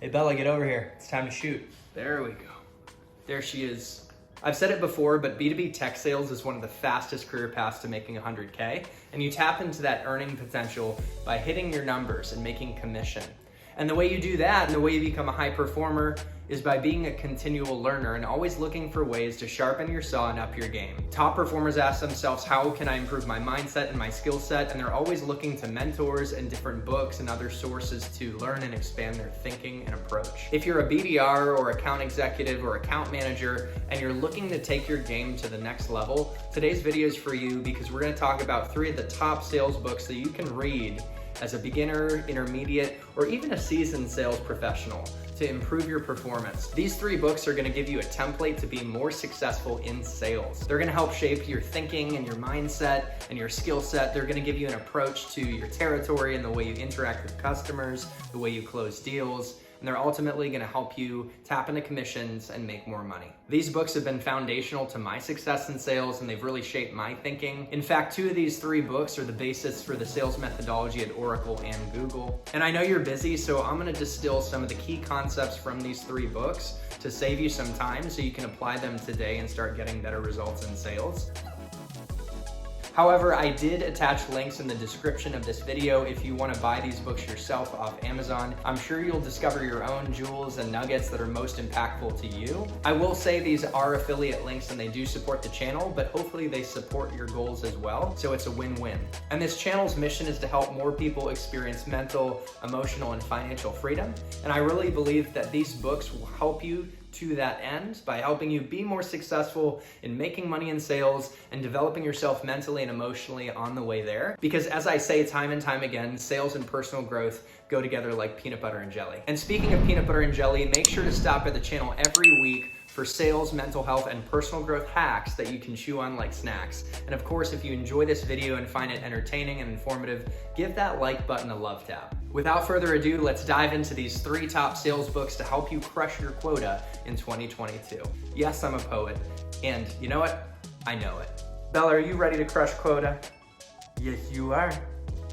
Hey Bella, get over here. It's time to shoot. There we go. There she is. I've said it before, but B2B Tech Sales is one of the fastest career paths to making 100K, and you tap into that earning potential by hitting your numbers and making commission. And the way you do that, and the way you become a high performer, is by being a continual learner and always looking for ways to sharpen your saw and up your game. Top performers ask themselves, how can I improve my mindset and my skill set? And they're always looking to mentors and different books and other sources to learn and expand their thinking and approach. If you're a BDR or account executive or account manager and you're looking to take your game to the next level, today's video is for you because we're gonna talk about 3 of the top sales books that you can read as a beginner, intermediate, or even a seasoned sales professional to improve your performance. These 3 books are gonna give you a template to be more successful in sales. They're gonna help shape your thinking and your mindset and your skill set. They're gonna give you an approach to your territory and the way you interact with customers, the way you close deals, and they're ultimately gonna help you tap into commissions and make more money. These books have been foundational to my success in sales, and they've really shaped my thinking. In fact, 2 of these 3 books are the basis for the sales methodology at Oracle and Google. And I know you're busy, so I'm gonna distill some of the key concepts from these 3 books to save you some time so you can apply them today and start getting better results in sales. However, I did attach links in the description of this video if you want to buy these books yourself off Amazon. I'm sure you'll discover your own jewels and nuggets that are most impactful to you. I will say these are affiliate links and they do support the channel, but hopefully they support your goals as well, so it's a win-win. And this channel's mission is to help more people experience mental, emotional, and financial freedom. And I really believe that these books will help you to that end by helping you be more successful in making money in sales and developing yourself mentally and emotionally on the way there. Because as I say time and time again, sales and personal growth go together like peanut butter and jelly. And speaking of peanut butter and jelly, make sure to stop by the channel every week for sales, mental health, and personal growth hacks that you can chew on like snacks. And of course, if you enjoy this video and find it entertaining and informative, give that like button a love tap. Without further ado, let's dive into these 3 top sales books to help you crush your quota in 2022. Yes, I'm a poet, and you know what? I know it. Bella, are you ready to crush quota? Yes, you are.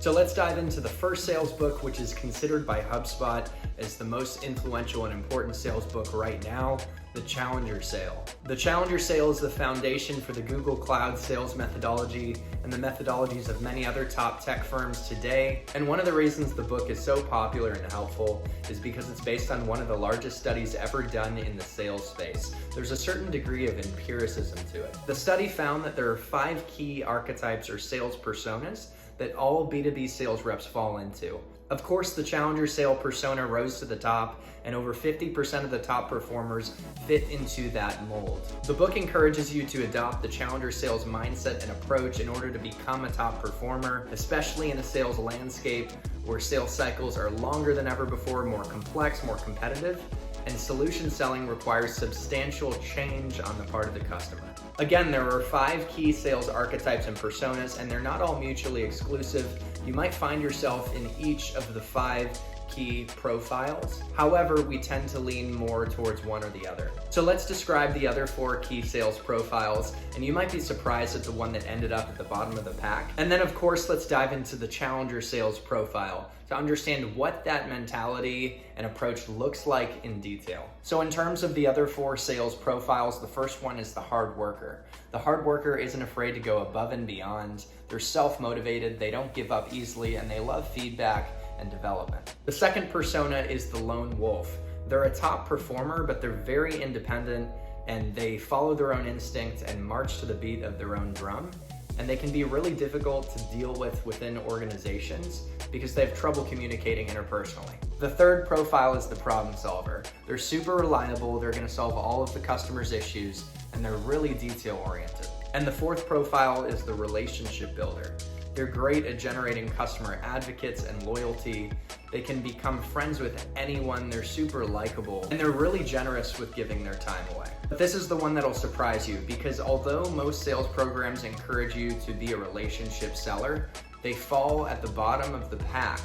So let's dive into the first sales book, which is considered by HubSpot as the most influential and important sales book right now, The Challenger Sale. The Challenger Sale is the foundation for the Google Cloud sales methodology and the methodologies of many other top tech firms today. And one of the reasons the book is so popular and helpful is because it's based on one of the largest studies ever done in the sales space. There's a certain degree of empiricism to it. The study found that there are 5 key archetypes or sales personas that all B2B sales reps fall into. Of course, the Challenger Sale persona rose to the top, and over 50% of the top performers fit into that mold. The book encourages you to adopt the Challenger Sales mindset and approach in order to become a top performer, especially in a sales landscape where sales cycles are longer than ever before, more complex, more competitive, and solution selling requires substantial change on the part of the customer. Again, there are 5 key sales archetypes and personas, and they're not all mutually exclusive. You might find yourself in each of the 5 key profiles. However, we tend to lean more towards one or the other. So let's describe the other 4 key sales profiles, and you might be surprised at the one that ended up at the bottom of the pack. And then of course, let's dive into the Challenger Sales profile to understand what that mentality and approach looks like in detail. So in terms of the other 4 sales profiles, the first one is the hard worker. The hard worker isn't afraid to go above and beyond. They're self-motivated, they don't give up easily, and they love feedback and development. The second persona is the lone wolf. They're a top performer, but they're very independent and they follow their own instinct and march to the beat of their own drum. And they can be really difficult to deal with within organizations because they have trouble communicating interpersonally. The third profile is the problem solver. They're super reliable, they're gonna solve all of the customer's issues, and they're really detail oriented. And the fourth profile is the relationship builder. They're great at generating customer advocates and loyalty. They can become friends with anyone, they're super likable, and they're really generous with giving their time away. But this is the one that'll surprise you, because although most sales programs encourage you to be a relationship seller, they fall at the bottom of the pack,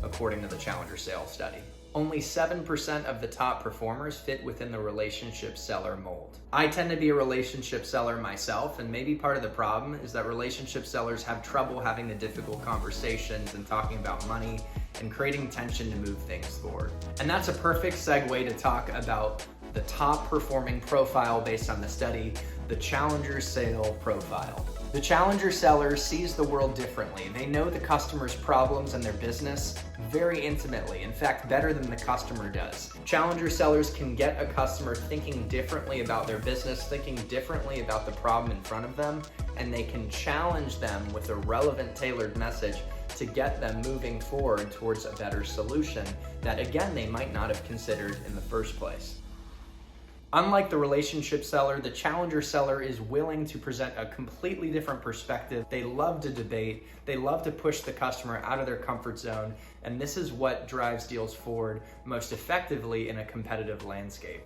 according to the Challenger Sales study. Only 7% of the top performers fit within the relationship seller mold. I tend to be a relationship seller myself, and maybe part of the problem is that relationship sellers have trouble having the difficult conversations and talking about money and creating tension to move things forward. And that's a perfect segue to talk about the top performing profile based on the study, the challenger sale profile. The challenger seller sees the world differently. They know the customer's problems and their business very intimately, in fact, better than the customer does. Challenger sellers can get a customer thinking differently about their business, thinking differently about the problem in front of them, and they can challenge them with a relevant, tailored message to get them moving forward towards a better solution that, again, they might not have considered in the first place. Unlike the relationship seller, the challenger seller is willing to present a completely different perspective. They love to debate, they love to push the customer out of their comfort zone, and this is what drives deals forward most effectively in a competitive landscape.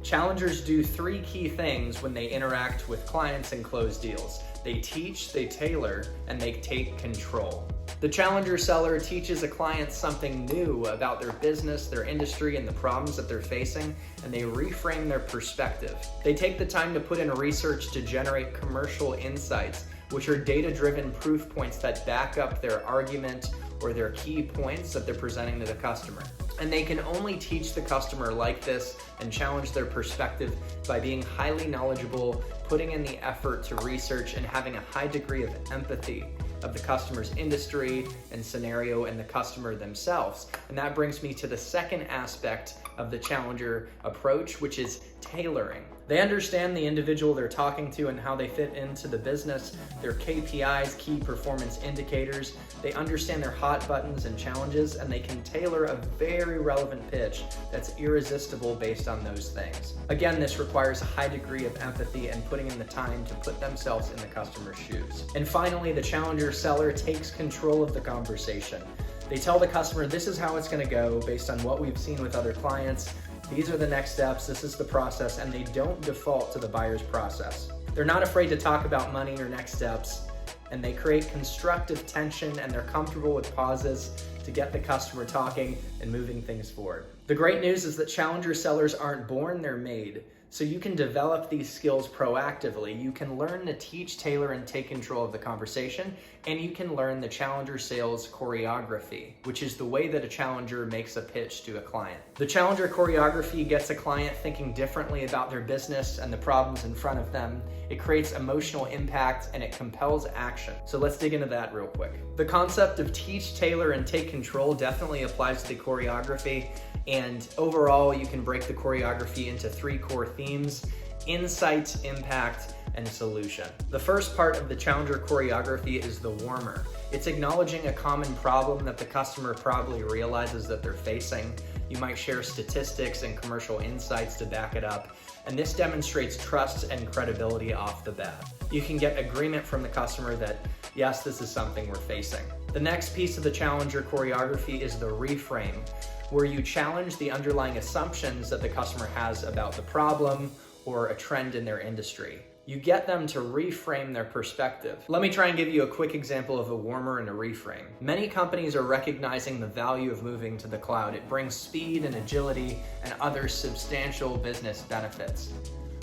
Challengers do three key things when they interact with clients and close deals. They teach, they tailor, and they take control. The challenger seller teaches a client something new about their business, their industry, and the problems that they're facing, and they reframe their perspective. They take the time to put in research to generate commercial insights, which are data-driven proof points that back up their argument or their key points that they're presenting to the customer. And they can only teach the customer like this and challenge their perspective by being highly knowledgeable, putting in the effort to research, and having a high degree of empathy of the customer's industry and scenario and the customer themselves. And that brings me to the second aspect of the challenger approach, which is tailoring. They understand the individual they're talking to and how they fit into the business, their KPIs, key performance indicators. They understand their hot buttons and challenges, and they can tailor a very relevant pitch that's irresistible based on those things. Again, this requires a high degree of empathy and putting in the time to put themselves in the customer's shoes. And finally, the challenger seller takes control of the conversation. They tell the customer, this is how it's going to go based on what we've seen with other clients. These are the next steps, this is the process, and they don't default to the buyer's process. They're not afraid to talk about money or next steps, and they create constructive tension, and they're comfortable with pauses to get the customer talking and moving things forward. The great news is that challenger sellers aren't born, they're made. So you can develop these skills proactively. You can learn to teach, tailor, and take control of the conversation, and you can learn the challenger sales choreography, which is the way that a challenger makes a pitch to a client. The challenger choreography gets a client thinking differently about their business and the problems in front of them. It creates emotional impact and it compels action. So let's dig into that real quick. The concept of teach, tailor, and take control definitely applies to the choreography. And overall, you can break the choreography into three core themes: insight, impact, and solution. The first part of the challenger choreography is the warmer. It's acknowledging a common problem that the customer probably realizes that they're facing. You might share statistics and commercial insights to back it up, and this demonstrates trust and credibility off the bat. You can get agreement from the customer that, yes, this is something we're facing. The next piece of the challenger choreography is the reframe, where you challenge the underlying assumptions that the customer has about the problem or a trend in their industry. You get them to reframe their perspective. Let me try and give you a quick example of a warmer and a reframe. Many companies are recognizing the value of moving to the cloud. It brings speed and agility and other substantial business benefits.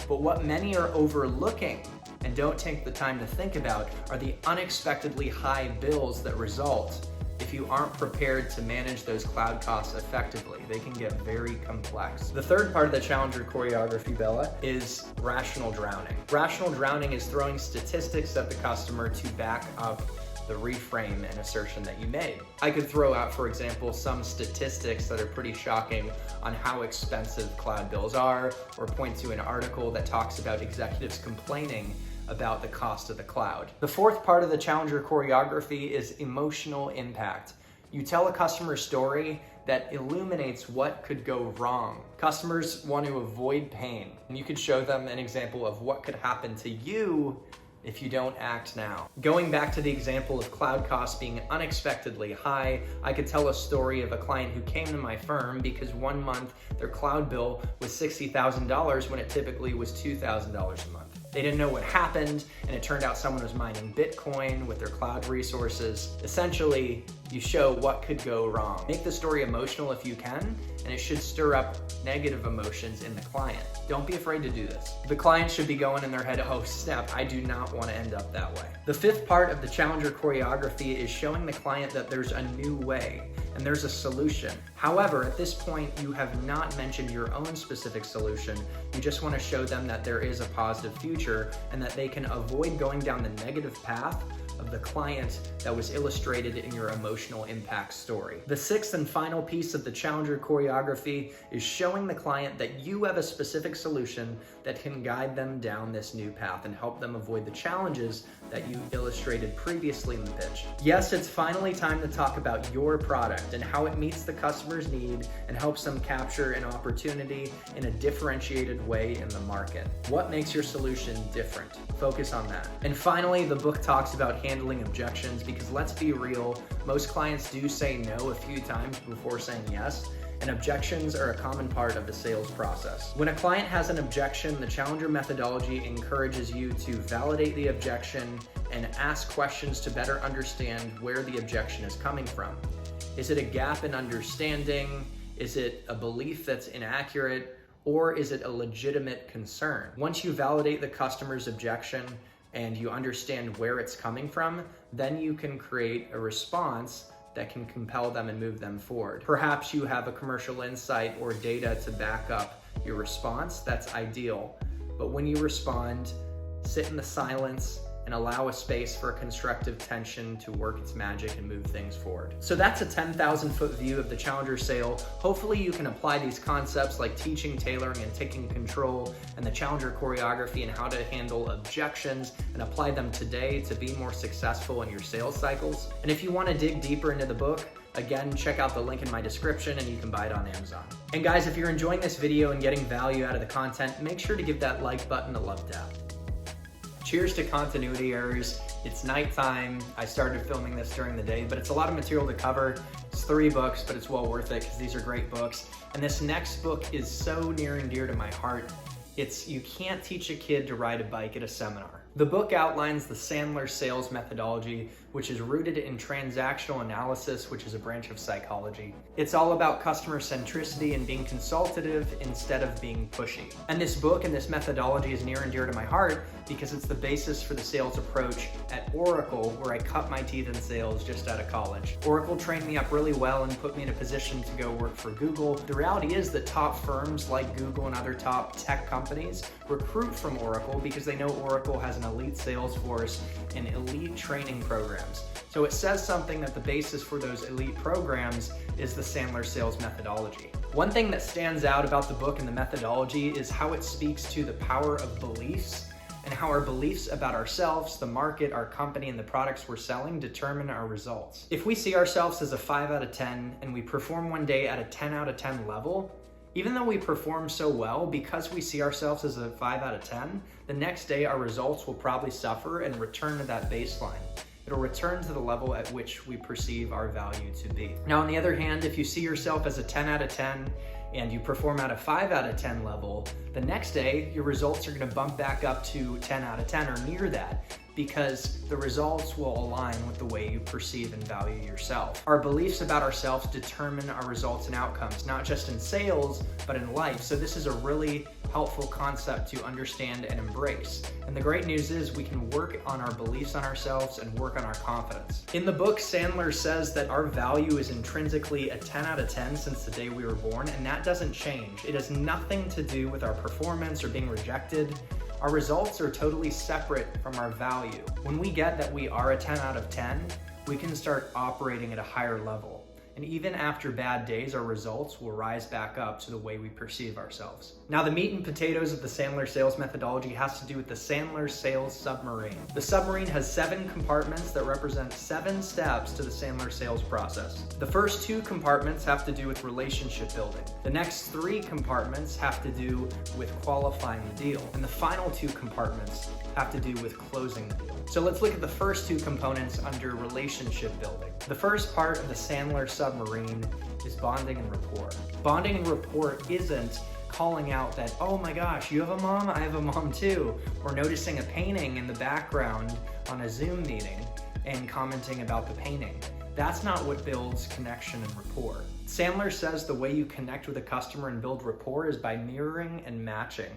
But what many are overlooking and don't take the time to think about are the unexpectedly high bills that result if you aren't prepared to manage those cloud costs effectively. They can get very complex. The third part of the challenger choreography, Bella, is rational drowning. Rational drowning is throwing statistics at the customer to back up the reframe and assertion that you made. I could throw out, for example, some statistics that are pretty shocking on how expensive cloud bills are, or point to an article that talks about executives complaining about the cost of the cloud. The fourth part of the challenger choreography is emotional impact. You tell a customer story that illuminates what could go wrong. Customers want to avoid pain, and you could show them an example of what could happen to you if you don't act now. Going back to the example of cloud costs being unexpectedly high, I could tell a story of a client who came to my firm because one month their cloud bill was $60,000 when it typically was $2,000 a month. They didn't know what happened, and it turned out someone was mining Bitcoin with their cloud resources. Essentially, you show what could go wrong. Make the story emotional if you can, and it should stir up negative emotions in the client. Don't be afraid to do this. The client should be going in their head, oh snap, I do not want to end up that way. The fifth part of the Challenger choreography is showing the client that there's a new way and there's a solution. However, at this point, you have not mentioned your own specific solution. You just want to show them that there is a positive future and that they can avoid going down the negative path of the client that was illustrated in your emotional impact story. The sixth and final piece of the Challenger choreography is showing the client that you have a specific solution that can guide them down this new path and help them avoid the challenges that you illustrated previously in the pitch. Yes, it's finally time to talk about your product and how it meets the customer's need and helps them capture an opportunity in a differentiated way in the market. What makes your solution different? Focus on that. And finally, the book talks about handling objections, because let's be real, most clients do say no a few times before saying yes, and objections are a common part of the sales process. When a client has an objection, the Challenger methodology encourages you to validate the objection and ask questions to better understand where the objection is coming from. Is it a gap in understanding? Is it a belief that's inaccurate? Or is it a legitimate concern? Once you validate the customer's objection and you understand where it's coming from, then you can create a response that can compel them and move them forward. Perhaps you have a commercial insight or data to back up your response. That's ideal. But when you respond, sit in the silence and allow a space for constructive tension to work its magic and move things forward. So that's a 10,000-foot view of the Challenger sale. Hopefully you can apply these concepts like teaching, tailoring, and taking control, and the Challenger choreography and how to handle objections, and apply them today to be more successful in your sales cycles. And if you want to dig deeper into the book, again, check out the link in my description and you can buy it on Amazon. And guys, if you're enjoying this video and getting value out of the content, make sure to give that like button a love tap. Cheers to continuity errors. It's nighttime. I started filming this during the day, but it's a lot of material to cover. It's 3 books, but it's well worth it because these are great books. And this next book is so near and dear to my heart. It's You Can't Teach a Kid to Ride a Bike at a Seminar. The book outlines the Sandler sales methodology, which is rooted in transactional analysis, which is a branch of psychology. It's all about customer centricity and being consultative instead of being pushy. And this book and this methodology is near and dear to my heart because it's the basis for the sales approach at Oracle, where I cut my teeth in sales just out of college. Oracle trained me up really well and put me in a position to go work for Google. The reality is that top firms like Google and other top tech companies recruit from Oracle because they know Oracle has an elite sales force and elite training programs. So it says something that the basis for those elite programs is the Sandler sales methodology. One thing that stands out about the book and the methodology is how it speaks to the power of beliefs and how our beliefs about ourselves, the market, our company, and the products we're selling determine our results. If we see ourselves as a 5 out of 10 and we perform one day at a 10 out of 10 level, even though we perform so well, because we see ourselves as a 5 out of 10, the next day our results will probably suffer and return to that baseline. It'll return to the level at which we perceive our value to be. Now, on the other hand, if you see yourself as a 10 out of 10 and you perform at a 5 out of 10 level, the next day your results are gonna bump back up to 10 out of 10 or near that, because the results will align with the way you perceive and value yourself. Our beliefs about ourselves determine our results and outcomes, not just in sales, but in life. So this is a really helpful concept to understand and embrace. And the great news is we can work on our beliefs on ourselves and work on our confidence. In the book, Sandler says that our value is intrinsically a 10 out of 10 since the day we were born, and that doesn't change. It has nothing to do with our performance or being rejected. Our results are totally separate from our value. When we get that we are a 10 out of 10, we can start operating at a higher level. And even after bad days, our results will rise back up to the way we perceive ourselves. Now, the meat and potatoes of the Sandler sales methodology has to do with the Sandler Sales Submarine. The submarine has 7 compartments that represent 7 steps to the Sandler sales process. The first 2 compartments have to do with relationship building. The next 3 compartments have to do with qualifying the deal. And the final 2 compartments have to do with closing the deal. So let's look at the first 2 components under relationship building. The first part of the Sandler submarine is bonding and rapport. Bonding and rapport isn't calling out that, oh my gosh, you have a mom, I have a mom too, or noticing a painting in the background on a Zoom meeting and commenting about the painting. That's not what builds connection and rapport. Sandler says the way you connect with a customer and build rapport is by mirroring and matching.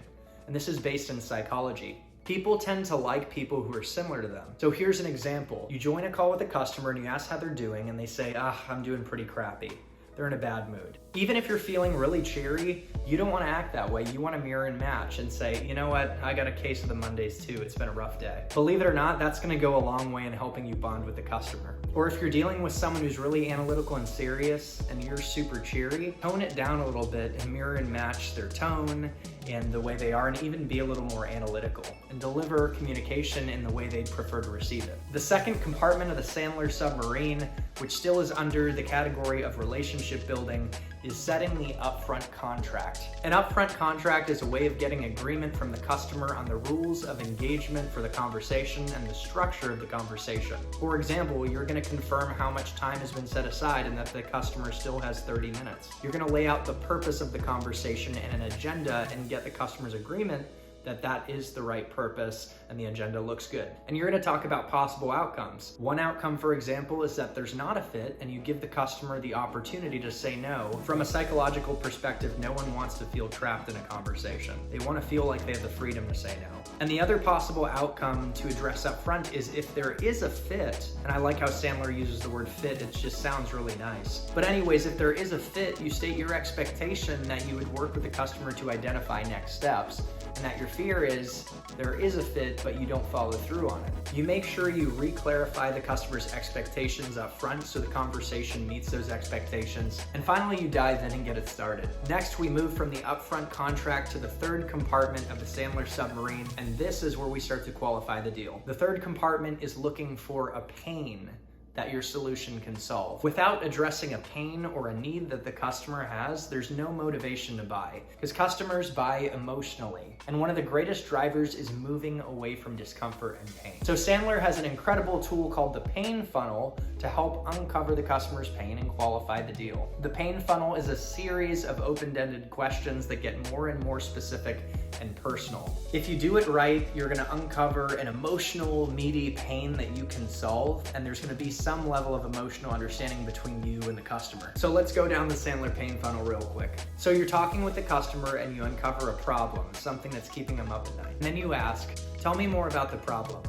And this is based in psychology. People tend to like people who are similar to them. So here's an example. You join a call with a customer and you ask how they're doing and they say, I'm doing pretty crappy. They're in a bad mood. Even if you're feeling really cheery, you don't want to act that way. You want to mirror and match and say, you know what, I got a case of the Mondays too. It's been a rough day. Believe it or not, that's going to go a long way in helping you bond with the customer. Or if you're dealing with someone who's really analytical and serious and you're super cheery, tone it down a little bit and mirror and match their tone and the way they are, and even be a little more analytical and deliver communication in the way they'd prefer to receive it. The second compartment of the Sandler submarine, which still is under the category of relationship building, is setting the upfront contract. An upfront contract is a way of getting agreement from the customer on the rules of engagement for the conversation and the structure of the conversation. For example, you're going to confirm how much time has been set aside and that the customer still has 30 minutes. You're going to lay out the purpose of the conversation and an agenda and get the customer's agreement that that is the right purpose and the agenda looks good. And you're going to talk about possible outcomes. One outcome, for example, is that there's not a fit and you give the customer the opportunity to say no. From a psychological perspective, no one wants to feel trapped in a conversation. They want to feel like they have the freedom to say no. And the other possible outcome to address up front is if there is a fit, and I like how Sandler uses the word fit, it just sounds really nice. But anyways, if there is a fit, you state your expectation that you would work with the customer to identify next steps, and that your fear is there is a fit, but you don't follow through on it. You make sure you re-clarify the customer's expectations up front so the conversation meets those expectations. And finally, you dive in and get it started. Next, we move from the upfront contract to the third compartment of the Sandler submarine, and this is where we start to qualify the deal. The third compartment is looking for a pain that your solution can solve. Without addressing a pain or a need that the customer has, there's no motivation to buy, because customers buy emotionally. And one of the greatest drivers is moving away from discomfort and pain. So Sandler has an incredible tool called the pain funnel to help uncover the customer's pain and qualify the deal. The pain funnel is a series of open-ended questions that get more and more specific and personal. If you do it right, you're gonna uncover an emotional, meaty pain that you can solve, and there's gonna be some level of emotional understanding between you and the customer. So let's go down the Sandler pain funnel real quick. So you're talking with the customer and you uncover a problem, something that's keeping them up at night. And then you ask, tell me more about the problem.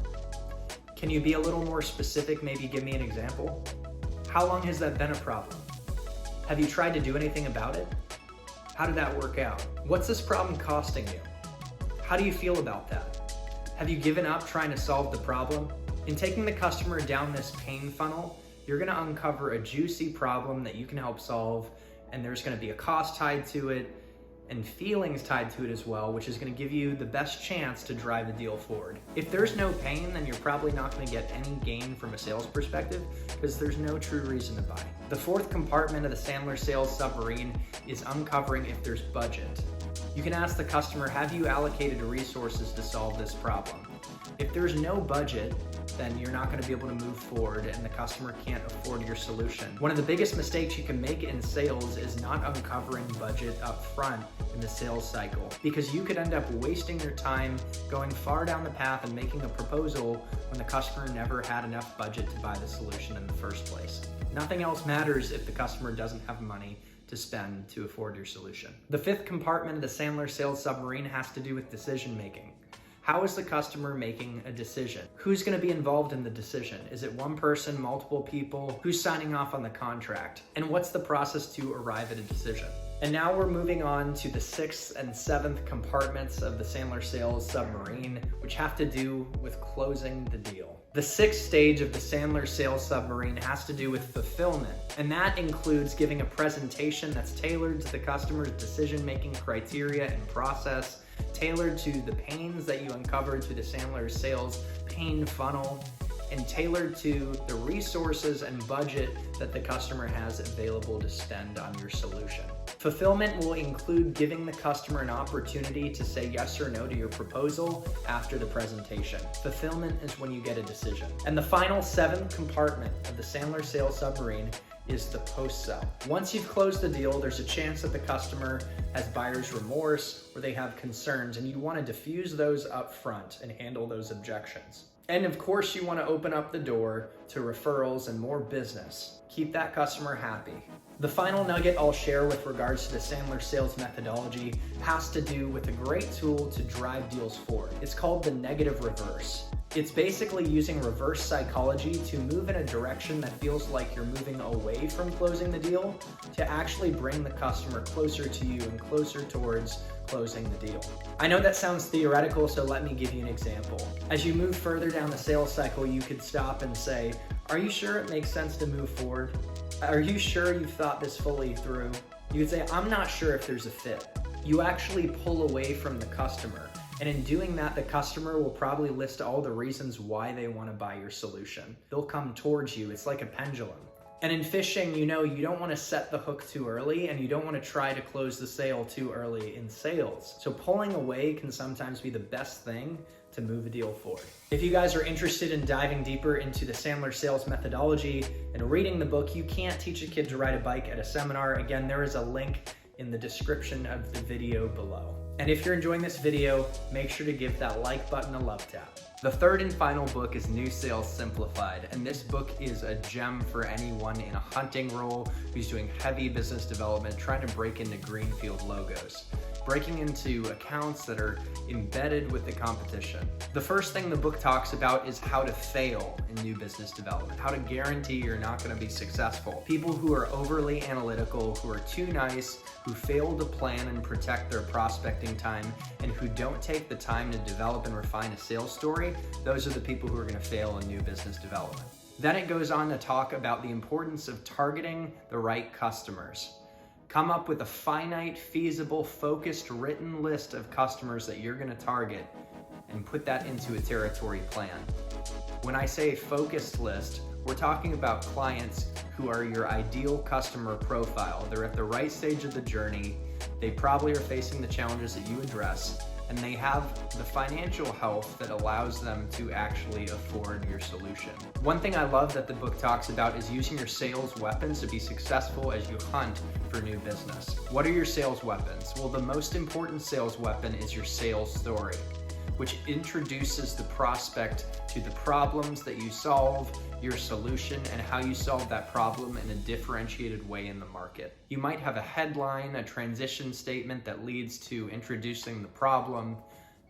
Can you be a little more specific? Maybe give me an example. How long has that been a problem? Have you tried to do anything about it? How did that work out? What's this problem costing you? How do you feel about that? Have you given up trying to solve the problem? In taking the customer down this pain funnel, you're gonna uncover a juicy problem that you can help solve, and there's gonna be a cost tied to it and feelings tied to it as well, which is gonna give you the best chance to drive the deal forward. If there's no pain, then you're probably not gonna get any gain from a sales perspective because there's no true reason to buy. The fourth compartment of the Sandler sales submarine is uncovering if there's budget. You can ask the customer, have you allocated resources to solve this problem? If there's no budget, then you're not going to be able to move forward and the customer can't afford your solution. One of the biggest mistakes you can make in sales is not uncovering budget up front in the sales cycle, because you could end up wasting your time going far down the path and making a proposal when the customer never had enough budget to buy the solution in the first place. Nothing else matters if the customer doesn't have money to spend to afford your solution. The fifth compartment of the Sandler sales submarine has to do with decision making. How is the customer making a decision? Who's going to be involved in the decision? Is it one person, multiple people? Who's signing off on the contract? And what's the process to arrive at a decision? And now we're moving on to the sixth and seventh compartments of the Sandler sales submarine, which have to do with closing the deal. The sixth stage of the Sandler Sales Submarine has to do with fulfillment, and that includes giving a presentation that's tailored to the customer's decision-making criteria and process, tailored to the pains that you uncovered through the Sandler Sales Pain Funnel, and tailored to the resources and budget that the customer has available to spend on your solution. Fulfillment will include giving the customer an opportunity to say yes or no to your proposal after the presentation. Fulfillment is when you get a decision. And the final seventh compartment of the Sandler Sales Submarine is the post-sell. Once you've closed the deal, there's a chance that the customer has buyer's remorse or they have concerns, and you want to diffuse those up front and handle those objections. And of course, you want to open up the door to referrals and more business. Keep that customer happy. The final nugget I'll share with regards to the Sandler sales methodology has to do with a great tool to drive deals forward. It's called the negative reverse. It's basically using reverse psychology to move in a direction that feels like you're moving away from closing the deal to actually bring the customer closer to you and closer towards closing the deal. I know that sounds theoretical, so let me give you an example. As you move further down the sales cycle, you could stop and say, are you sure it makes sense to move forward? Are you sure you've thought this fully through? You could say, I'm not sure if there's a fit. You actually pull away from the customer. And in doing that, the customer will probably list all the reasons why they want to buy your solution. They'll come towards you. It's like a pendulum. And in fishing, you don't want to set the hook too early, and you don't want to try to close the sale too early in sales. So pulling away can sometimes be the best thing to move a deal forward. If you guys are interested in diving deeper into the Sandler sales methodology and reading the book, You Can't Teach a Kid to Ride a Bike at a Seminar, again, there is a link in the description of the video below. And if you're enjoying this video, make sure to give that like button a love tap. The third and final book is New Sales Simplified, and this book is a gem for anyone in a hunting role who's doing heavy business development, trying to break into greenfield logos, breaking into accounts that are embedded with the competition. The first thing the book talks about is how to fail in new business development, how to guarantee you're not going to be successful. People who are overly analytical, who are too nice, who fail to plan and protect their prospecting time, and who don't take the time to develop and refine a sales story, those are the people who are going to fail in new business development. Then it goes on to talk about the importance of targeting the right customers. Come up with a finite, feasible, focused, written list of customers that you're going to target and put that into a territory plan. When I say focused list, we're talking about clients who are your ideal customer profile. They're at the right stage of the journey. They probably are facing the challenges that you address, and they have the financial health that allows them to actually afford your solution. One thing I love that the book talks about is using your sales weapons to be successful as you hunt for new business. What are your sales weapons? Well, the most important sales weapon is your sales story, which introduces the prospect to the problems that you solve, your solution, and how you solve that problem in a differentiated way in the market. You might have a headline, a transition statement that leads to introducing the problem.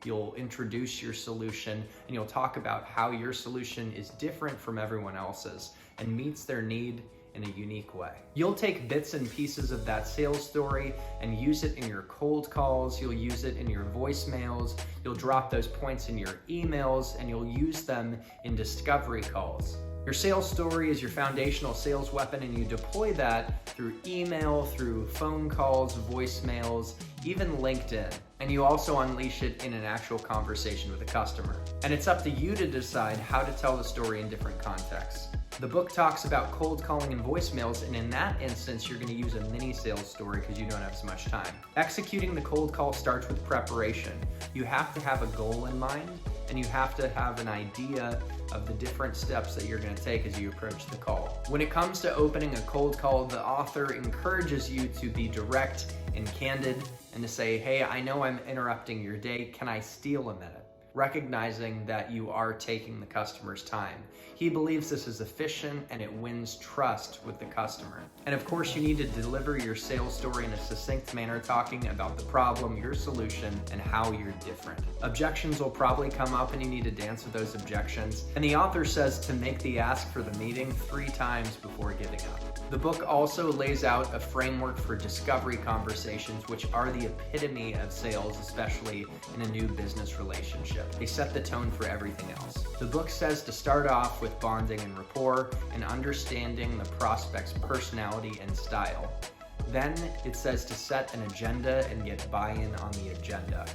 You'll introduce your solution, and you'll talk about how your solution is different from everyone else's and meets their need in a unique way. You'll take bits and pieces of that sales story and use it in your cold calls, you'll use it in your voicemails, you'll drop those points in your emails, and you'll use them in discovery calls. Your sales story is your foundational sales weapon, and you deploy that through email, through phone calls, voicemails, even LinkedIn. And you also unleash it in an actual conversation with a customer. And it's up to you to decide how to tell the story in different contexts. The book talks about cold calling and voicemails, and in that instance, you're going to use a mini sales story because you don't have so much time. Executing the cold call starts with preparation. You have to have a goal in mind, and you have to have an idea of the different steps that you're going to take as you approach the call. When it comes to opening a cold call, the author encourages you to be direct and candid and to say, hey, I know I'm interrupting your day. Can I steal a minute? Recognizing that you are taking the customer's time. He believes this is efficient and it wins trust with the customer. And of course, you need to deliver your sales story in a succinct manner, talking about the problem, your solution, and how you're different. Objections will probably come up and you need to dance with those objections. And the author says to make the ask for the meeting 3 times before giving up. The book also lays out a framework for discovery conversations, which are the epitome of sales, especially in a new business relationship. They set the tone for everything else. The book says to start off with bonding and rapport and understanding the prospect's personality and style. Then it says to set an agenda and get buy-in on the agenda.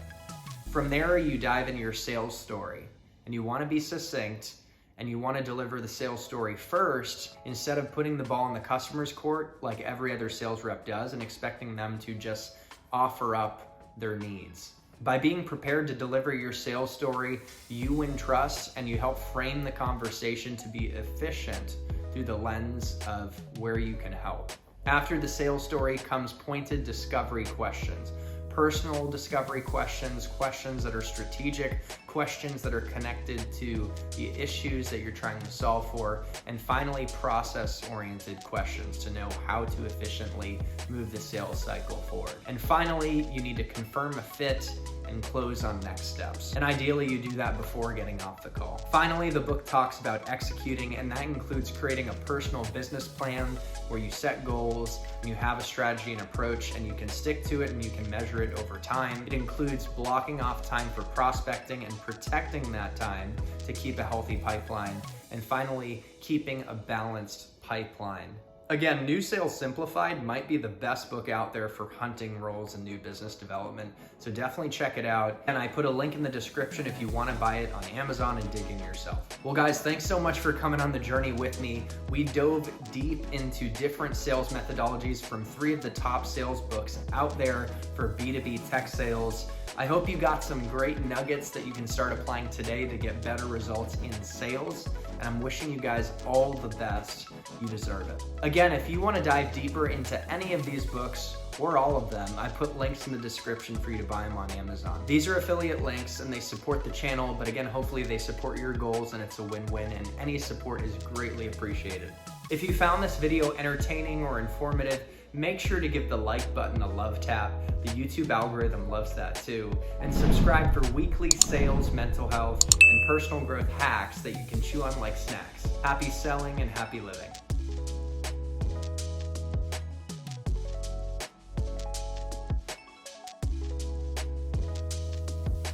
From there, you dive into your sales story, and you want to be succinct, and you want to deliver the sales story first instead of putting the ball in the customer's court like every other sales rep does and expecting them to just offer up their needs. By being prepared to deliver your sales story, you win trust and you help frame the conversation to be efficient through the lens of where you can help. After the sales story comes pointed discovery questions. Personal discovery questions, questions that are strategic, questions that are connected to the issues that you're trying to solve for, and finally process-oriented questions to know how to efficiently move the sales cycle forward. And finally, you need to confirm a fit and close on next steps. And ideally, you do that before getting off the call. Finally, the book talks about executing, and that includes creating a personal business plan where you set goals and you have a strategy and approach and you can stick to it and you can measure it over time. It includes blocking off time for prospecting and protecting that time to keep a healthy pipeline. And finally, keeping a balanced pipeline. Again, New Sales Simplified might be the best book out there for hunting roles and new business development, so definitely check it out. And I put a link in the description if you want to buy it on Amazon and dig in yourself. Well guys, thanks so much for coming on the journey with me. We dove deep into different sales methodologies from 3 of the top sales books out there for B2B tech sales. I hope you got some great nuggets that you can start applying today to get better results in sales. And I'm wishing you guys all the best. You deserve it. Again, if you want to dive deeper into any of these books or all of them, I put links in the description for you to buy them on Amazon. These are affiliate links and they support the channel, but again, hopefully they support your goals and it's a win-win, and any support is greatly appreciated. If you found this video entertaining or informative, make sure to give the like button a love tap. The YouTube algorithm loves that too. And subscribe for weekly sales, mental health, and personal growth hacks that you can chew on like snacks. Happy selling and happy living.